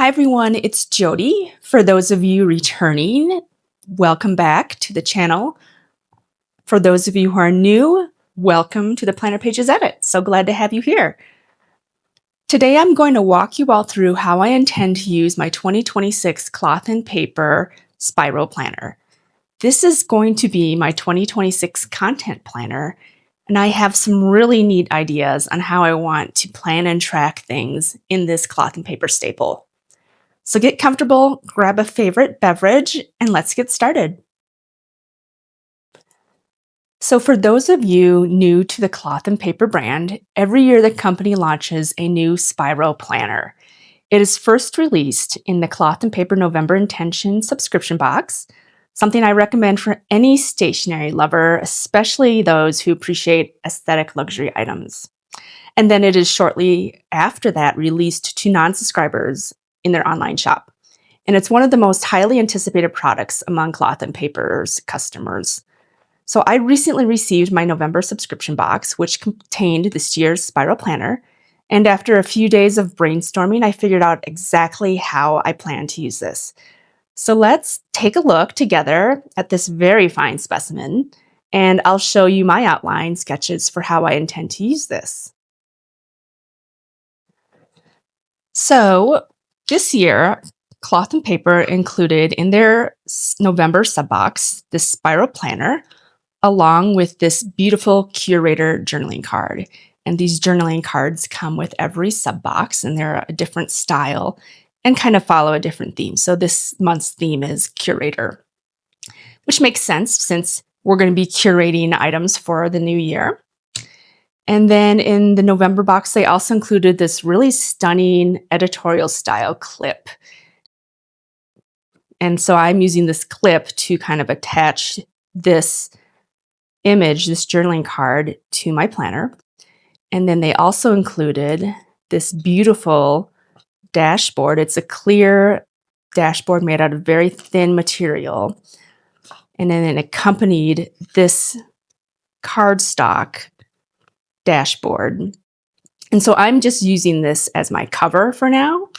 Hi everyone, it's Jody. For those of you returning, welcome back to the channel. For those of you who are new, welcome to the Planner Pages Edit. So glad to have you here. Today I'm going to walk you all through how I intend to use my 2026 cloth and paper spiral planner. This is going to be my 2026 content planner, and I have some really neat ideas on how I want to plan and track things in this cloth and paper staple. So get comfortable, grab a favorite beverage, and let's get started. So for those of you new to the cloth and paper brand, every year the company launches a new spiral planner. It is first released in the Cloth and Paper November Intention subscription box, something I recommend for any stationery lover, especially those who appreciate aesthetic luxury items. And then it is shortly after that released to non-subscribers in their online shop. And it's one of the most highly anticipated products among cloth and paper's customers. So I recently received my November subscription box, which contained this year's spiral planner. And after a few days of brainstorming, I figured out exactly how I plan to use this. So let's take a look together at this very fine specimen, and I'll show you my outline sketches for how I intend to use this. So this year, Cloth and Paper included in their November subbox this spiral planner, along with this beautiful curator journaling card. And these journaling cards come with every subbox, and they're a different style and kind of follow a different theme. So this month's theme is curator, which makes sense since we're going to be curating items for the new year. And then in the November box, they also included this really stunning editorial style clip. And so I'm using this clip to kind of attach this image, this journaling card, to my planner. And then they also included this beautiful dashboard. It's a clear dashboard made out of very thin material. And then it accompanied this cardstock dashboard. And so I'm just using this as my cover for now,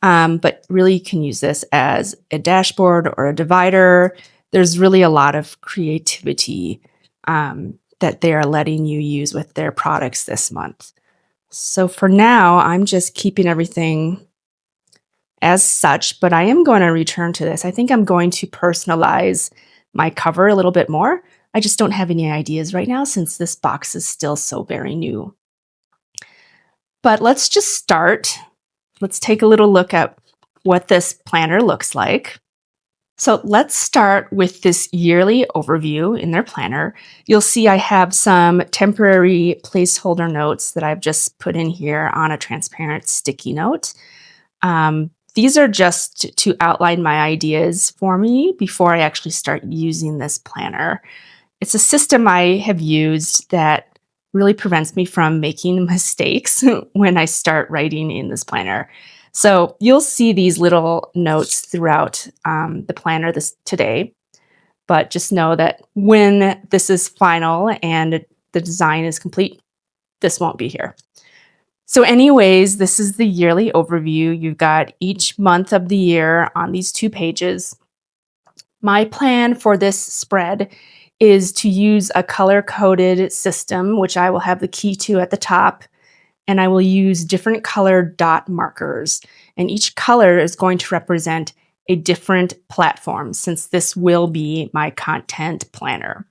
but really you can use this as a dashboard or a divider. There's really a lot of creativity that they are letting you use with their products this month. So for now, I'm just keeping everything as such, but I am going to return to this. I think I'm going to personalize my cover a little bit more. I just don't have any ideas right now since this box is still so very new. But let's just start. Let's take a little look at what this planner looks like. So let's start with this yearly overview in their planner. You'll see I have some temporary placeholder notes that I've just put in here on a transparent sticky note. These are just to outline my ideas for me before I actually start using this planner. It's a system I have used that really prevents me from making mistakes when I start writing in this planner. So you'll see these little notes throughout the planner today, but just know that when this is final and the design is complete, this won't be here. So anyways, this is the yearly overview. You've got each month of the year on these 2 pages. My plan for this spread is to use a color-coded system, which I will have the key to at the top, and I will use different colored dot markers. And each color is going to represent a different platform since this will be my content planner.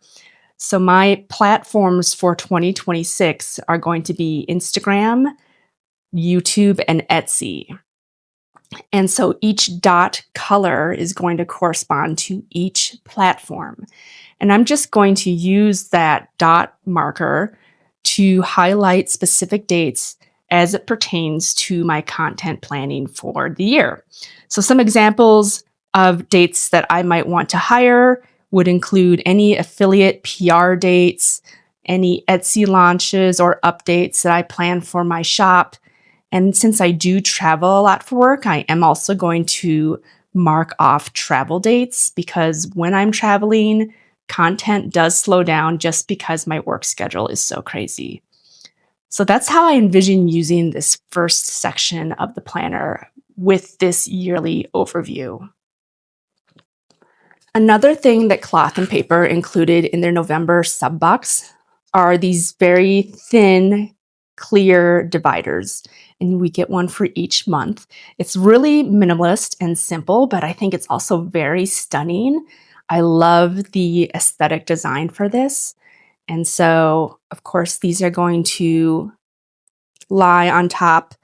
So my platforms for 2026 are going to be Instagram, YouTube, and Etsy. And so each dot color is going to correspond to each platform. And I'm just going to use that dot marker to highlight specific dates as it pertains to my content planning for the year. So some examples of dates that I might want to hire would include any affiliate PR dates, any Etsy launches or updates that I plan for my shop. And since I do travel a lot for work, I am also going to mark off travel dates because when I'm traveling, content does slow down just because my work schedule is so crazy. So that's how I envision using this first section of the planner. with this yearly overview. Another thing that Cloth and Paper included in their November sub-box are these very thin, clear dividers, and we get one for each month. It's really minimalist and simple, but I think it's also very stunning. I love the aesthetic design for this. And so, of course, these are going to lie on top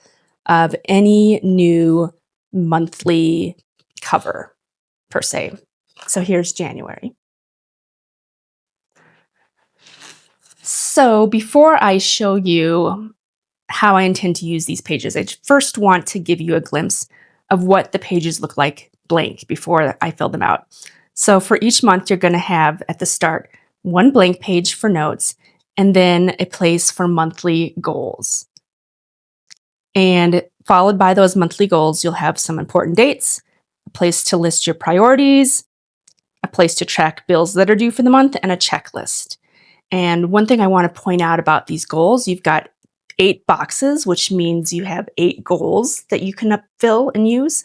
of any new monthly cover, per se. So here's January. So before I show you how I intend to use these pages, I first want to give you a glimpse of what the pages look like blank before I fill them out. So for each month, you're going to have at the start one blank page for notes and then a place for monthly goals. And followed by those monthly goals, you'll have some important dates, a place to list your priorities, a place to track bills that are due for the month, and a checklist. And one thing I want to point out about these goals, you've got 8 boxes, which means you have 8 goals that you can fill and use.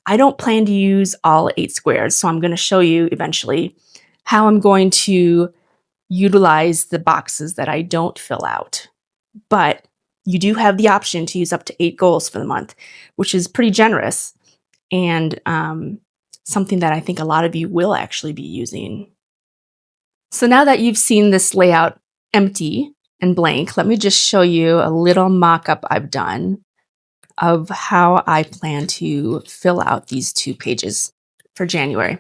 I don't plan to use all 8 squares, so I'm going to show you eventually how I'm going to utilize the boxes that I don't fill out. But you do have the option to use up to 8 goals for the month, which is pretty generous and something that I think a lot of you will actually be using. So now that you've seen this layout empty and blank, let me just show you a little mock-up I've done of how I plan to fill out these 2 pages for January.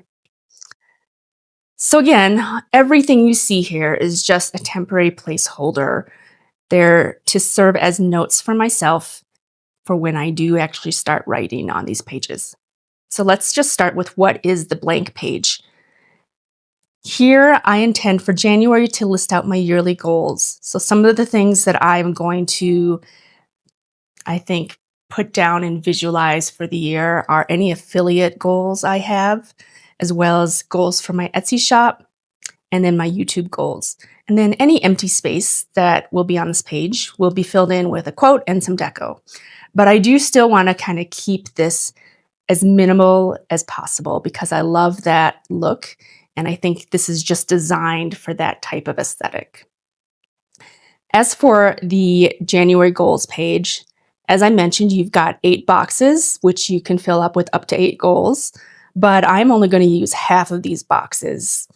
So again, everything you see here is just a temporary placeholder. They're to serve as notes for myself for when I do actually start writing on these pages. So let's just start with what is the blank page. Here, I intend for January to list out my yearly goals. So some of the things that I'm going to, I think, put down and visualize for the year are any affiliate goals I have, as well as goals for my Etsy shop, and then my YouTube goals. And then any empty space that will be on this page will be filled in with a quote and some deco. But I do still want to kind of keep this as minimal as possible because I love that look. And I think this is just designed for that type of aesthetic. As for the January goals page, as I mentioned, you've got 8 boxes, which you can fill up with up to 8 goals, but I'm only going to use half of these boxes.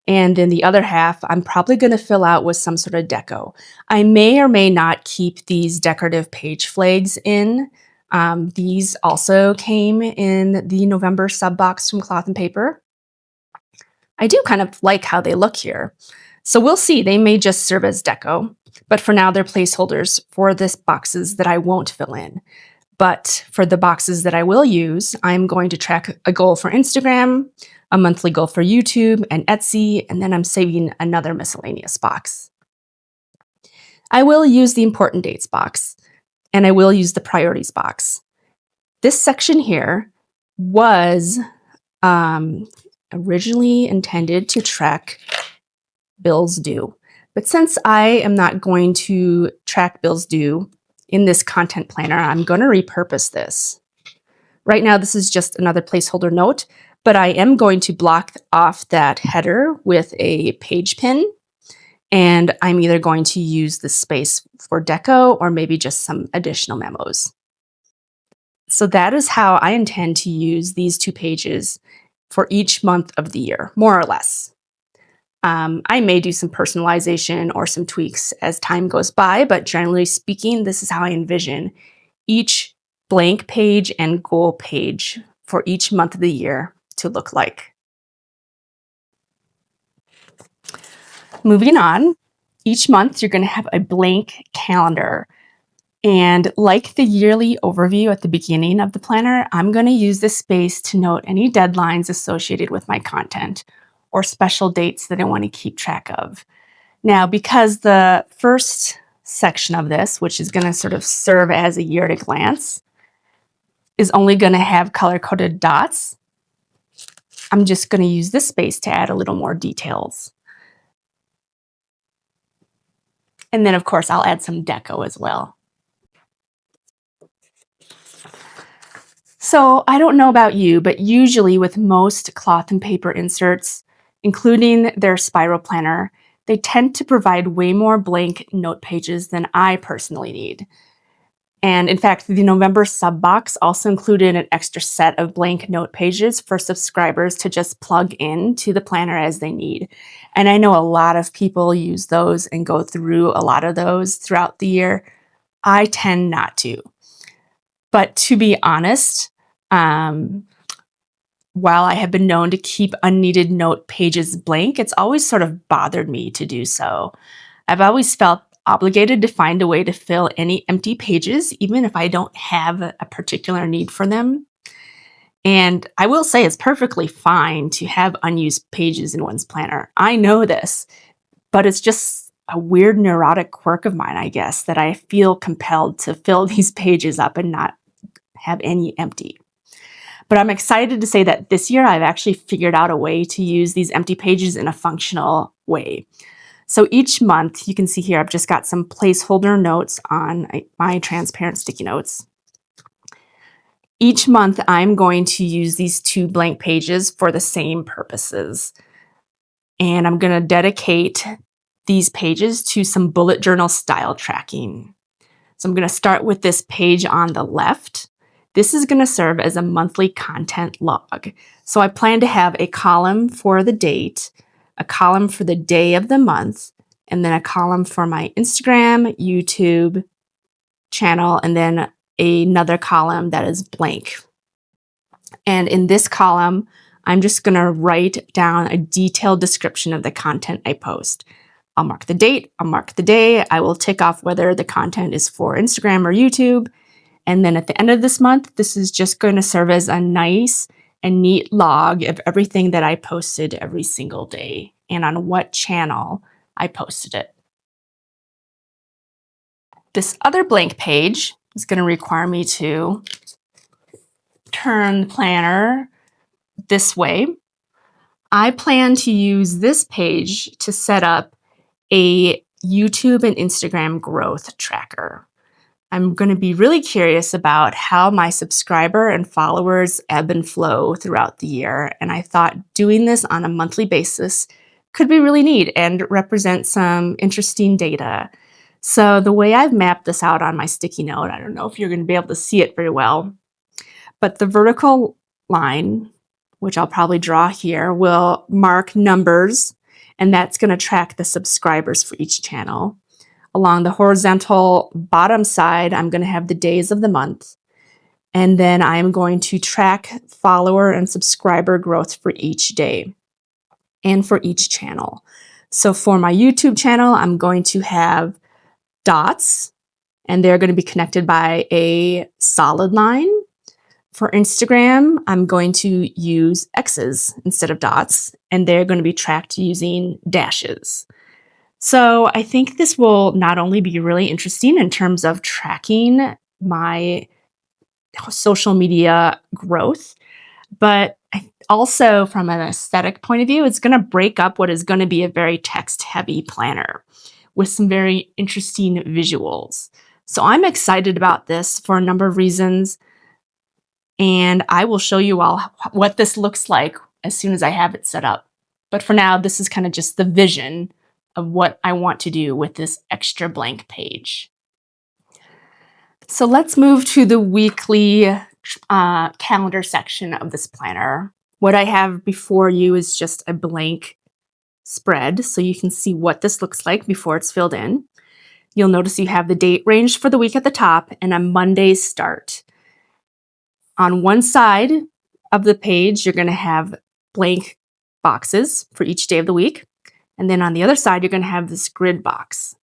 And then the other half, I'm probably going to fill out with some sort of deco. I may or may not keep these decorative page flags in. These also came in the November sub box from Cloth and Paper. I do kind of like how they look here. So we'll see, they may just serve as deco, but for now they're placeholders for this boxes that I won't fill in. But for the boxes that I will use, I'm going to track a goal for Instagram, a monthly goal for YouTube and Etsy, and then I'm saving another miscellaneous box. I will use the important dates box, and I will use the priorities box. This section here was originally intended to track bills due. But since I am not going to track bills due in this content planner, I'm going to repurpose this. Right now, this is just another placeholder note, but I am going to block off that header with a page pin, and I'm either going to use the space for deco or maybe just some additional memos. So that is how I intend to use these 2 pages for each month of the year, more or less. I may do some personalization or some tweaks as time goes by, but generally speaking, this is how I envision each blank page and goal page for each month of the year to look like. Moving on, each month you're going to have a blank calendar. And like the yearly overview at the beginning of the planner, I'm going to use this space to note any deadlines associated with my content or special dates that I want to keep track of. Now, because the first section of this, which is going to sort of serve as a year at a glance, is only going to have color-coded dots, I'm just going to use this space to add a little more details. And then, of course, I'll add some deco as well. So I don't know about you, but usually with most cloth and paper inserts, including their spiral planner, they tend to provide way more blank note pages than I personally need. And in fact, the November sub box also included an extra set of blank note pages for subscribers to just plug in to the planner as they need. And I know a lot of people use those and go through a lot of those throughout the year. I tend not to. But to be honest, um, while I have been known to keep unneeded note pages blank, it's always sort of bothered me to do so. I've always felt obligated to find a way to fill any empty pages, even if I don't have a particular need for them. And I will say it's perfectly fine to have unused pages in one's planner. I know this, but it's just a weird neurotic quirk of mine, I guess, that I feel compelled to fill these pages up and not have any empty. But I'm excited to say that this year I've actually figured out a way to use these empty pages in a functional way. So each month, you can see here, I've just got some placeholder notes on my transparent sticky notes. Each month, I'm going to use these 2 blank pages for the same purposes. And I'm going to dedicate these pages to some bullet journal style tracking. So I'm going to start with this page on the left. This is going to serve as a monthly content log. So I plan to have a column for the date, a column for the day of the month, and then a column for my Instagram, YouTube channel, and then another column that is blank. And in this column, I'm just going to write down a detailed description of the content I post. I'll mark the date, I'll mark the day, I will tick off whether the content is for Instagram or YouTube. And then at the end of this month, this is just going to serve as a nice and neat log of everything that I posted every single day and on what channel I posted it. This other blank page is going to require me to turn the planner this way. I plan to use this page to set up a YouTube and Instagram growth tracker. I'm going to be really curious about how my subscriber and followers ebb and flow throughout the year. And I thought doing this on a monthly basis could be really neat and represent some interesting data. So the way I've mapped this out on my sticky note, I don't know if you're going to be able to see it very well, but the vertical line, which I'll probably draw here, will mark numbers, and that's going to track the subscribers for each channel. Along the horizontal bottom side, I'm going to have the days of the month. And then I'm going to track follower and subscriber growth for each day and for each channel. So for my YouTube channel, I'm going to have dots, and they're going to be connected by a solid line. For Instagram, I'm going to use X's instead of dots, and they're going to be tracked using dashes. So I think this will not only be really interesting in terms of tracking my social media growth, but also from an aesthetic point of view, it's going to break up what is going to be a very text-heavy planner with some very interesting visuals. So I'm excited about this for a number of reasons, and I will show you all what this looks like as soon as I have it set up. But for now, this is kind of just the vision of what I want to do with this extra blank page. So let's move to the weekly calendar section of this planner. What I have before you is just a blank spread, so you can see what this looks like before it's filled in. You'll notice you have the date range for the week at the top and a Monday start. On one side of the page, you're going to have blank boxes for each day of the week. And then on the other side, you're going to have this grid box.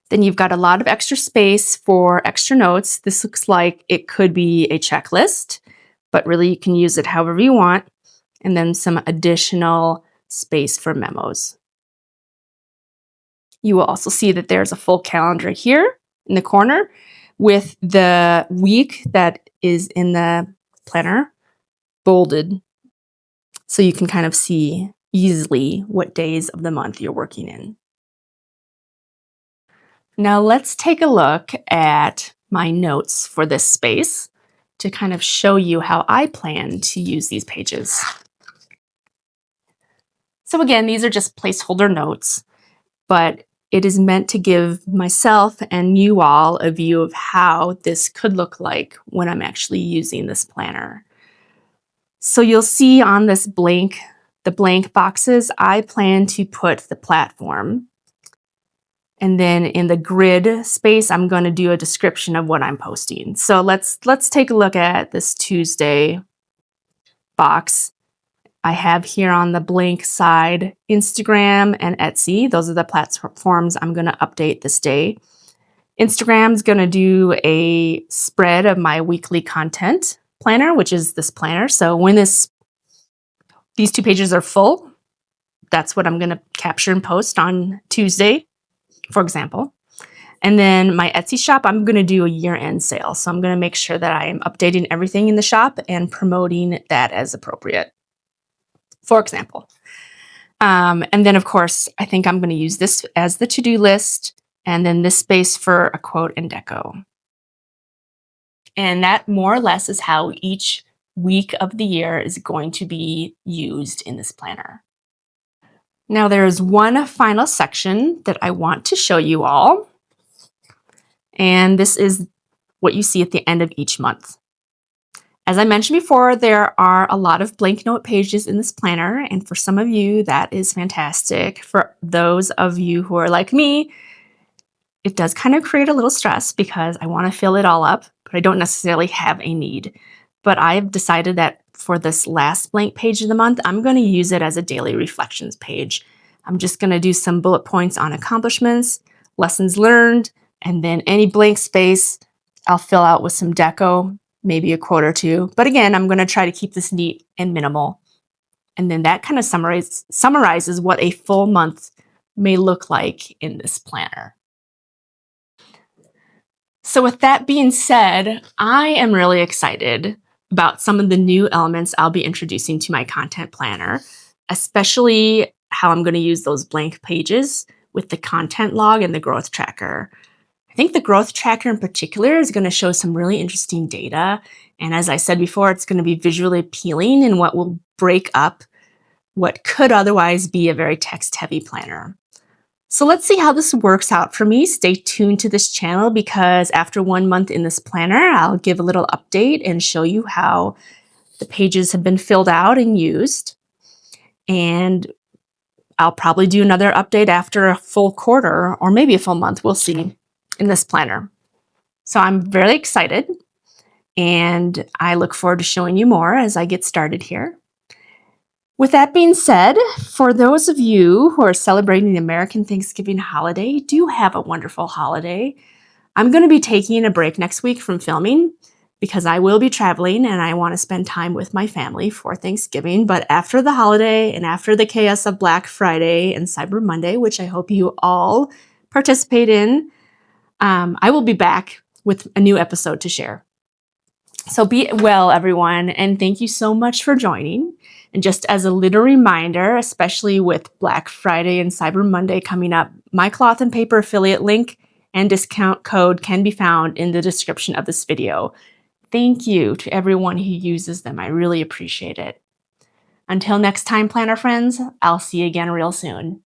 Then you've got a lot of extra space for extra notes. This looks like it could be a checklist, but really you can use it however you want. And then some additional space for memos. You will also see that there's a full calendar here in the corner with the week that is in the planner bolded, so you can kind of see easily what days of the month you're working in. Now let's take a look at my notes for this space. to kind of show you how I plan to use these pages. So again, these are just placeholder notes, but it is meant to give myself and you all a view of how this could look like when I'm actually using this planner. So you'll see on this the blank boxes, I plan to put the platform. And then in the grid space, I'm going to do a description of what I'm posting. So let's take a look at this Tuesday box. I have here on the blank side Instagram and Etsy. Those are the platforms I'm going to update this day. Instagram's going to do a spread of my weekly content planner, which is this planner. So when these 2 pages are full, that's what I'm going to capture and post on Tuesday, for example. And then my Etsy shop, I'm going to do a year-end sale. So I'm going to make sure that I am updating everything in the shop and promoting that as appropriate, for example. And then, of course, I think I'm going to use this as the to-do list, and then this space for a quote and deco. And that more or less is how each week of the year is going to be used in this planner. Now, there is one final section that I want to show you all, and this is what you see at the end of each month. As I mentioned before, there are a lot of blank note pages in this planner, and for some of you, that is fantastic. For those of you who are like me, it does kind of create a little stress because I want to fill it all up, but I don't necessarily have a need. But I've decided that for this last blank page of the month, I'm going to use it as a daily reflections page. I'm just going to do some bullet points on accomplishments, lessons learned, and then any blank space I'll fill out with some deco, maybe a quote or two. But again, I'm going to try to keep this neat and minimal. And then that kind of summarizes what a full month may look like in this planner. So with that being said, I am really excited about some of the new elements I'll be introducing to my content planner, especially how I'm going to use those blank pages with the content log and the growth tracker. I think the growth tracker in particular is going to show some really interesting data. And as I said before, it's going to be visually appealing and what will break up what could otherwise be a very text-heavy planner. So let's see how this works out for me. Stay tuned to this channel because after 1 month in this planner, I'll give a little update and show you how the pages have been filled out and used. And I'll probably do another update after a full quarter or maybe a full month, we'll see, in this planner. So I'm very excited and I look forward to showing you more as I get started here. With that being said, for those of you who are celebrating the American Thanksgiving holiday, do have a wonderful holiday. I'm going to be taking a break next week from filming because I will be traveling and I want to spend time with my family for Thanksgiving. But after the holiday and after the chaos of Black Friday and Cyber Monday, which I hope you all participate in, I will be back with a new episode to share. So be well, everyone, and thank you so much for joining. And just as a little reminder, especially with Black Friday and Cyber Monday coming up, my cloth and paper affiliate link and discount code can be found in the description of this video. Thank you to everyone who uses them. I really appreciate it. Until next time, planner friends, I'll see you again real soon.